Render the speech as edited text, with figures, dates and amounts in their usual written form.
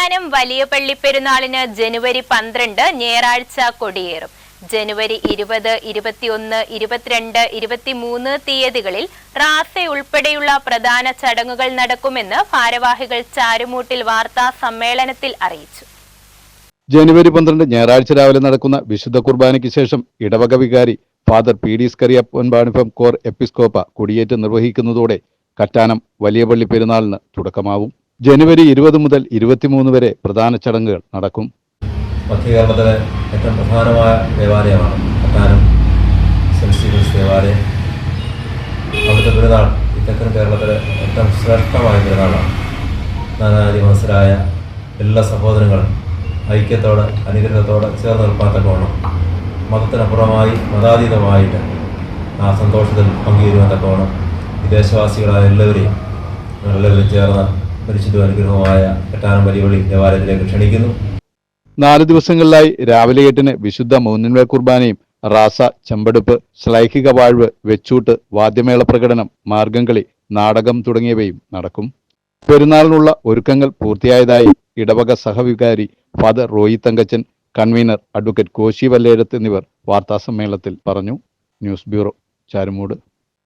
കറ്റാനം വലിയ പള്ളി പെരുന്നാളിന് ജനുവരി 12 ഞായറാഴ്ച കൊടിയേറും. ജനുവരി 20, 21, 22, 23 തീയതികളിൽ റാസ ഉൾപ്പെടെയുള്ള പ്രധാന ചടങ്ങുകൾ നടക്കുമെന്ന് ഭാരവാഹികൾ ചാരുമൂട്ടിൽ വാർത്താ സമ്മേളനത്തിൽ അറിയിച്ചു. ജനുവരി 12 ഞായറാഴ്ച രാവിലെ നടക്കുന്ന വിശുദ്ധ കുർബാനയ്ക്ക് ശേഷം ഇടവക വികാരി ഫാദർ പി.ഡി. സ്കറിയ പൊൻപാണിഭം കോർ എപ്പിസ്കോപ്പ കൊടിയേറ്റ് നിർവഹിക്കുന്നതോടെ കറ്റാനം വലിയ പള്ളി പെരുന്നാളിന് തുടക്കമാവും. ജനുവരി 20 മുതൽ 23 വരെ പ്രധാന ചടങ്ങുകൾ നടക്കും. മധ്യകേരളത്തിലെ ഏറ്റവും പ്രധാനമായ ദേവാലയമാണ് കറ്റാനം സെന്റ് സ്റ്റീഫൻസ് ദേവാലയം. അവിടുത്തെ പെരുന്നാൾ തെക്കൻ കേരളത്തിലെ ഏറ്റവും ശ്രേഷ്ഠമായ പെരുന്നാളാണ്. നാനാജാതി മതസ്ഥരായ എല്ലാ സഹോദരങ്ങളും ഐക്യത്തോടെ അനുഗ്രഹത്തോടെ ചേർന്ന് നിൽപ്പാത്തക്കോണം മതത്തിനപ്പുറമായി മതാതീതമായിട്ട് ആ സന്തോഷത്തിൽ പങ്കുചേരുവാൻ തക്കോണം വിദേശവാസികളായ എല്ലാവരെയും ചേർന്ന് പരിശുദ്ധ അനുഗ്രഹമായ കറ്റാനം വലിയ പള്ളി ദേവാലയത്തിലേക്ക് ക്ഷണിക്കുന്നു. 4 ദിവസങ്ങളിലായി രാവിലെ 8-ന് വിശുദ്ധ മൂന്നിന്മേൽ കുർബാനയും റാസ, ചെമ്പെടുപ്പ്, ശ്ലൈഹിക വാഴ്വ്, വെച്ചൂട്ട്, വാദ്യമേള പ്രകടനം, മാർഗംകളി, നാടകം തുടങ്ങിയവയും നടക്കും. പെരുന്നാളിനുള്ള ഒരുക്കങ്ങൾ പൂർത്തിയായതായി ഇടവക സഹവികാരി father Roy Thankachan, convener advocate Koshy Valledath എന്നിവർ വാർത്താസമ്മേളനത്തിൽ പറഞ്ഞു. News bureau, Charummood.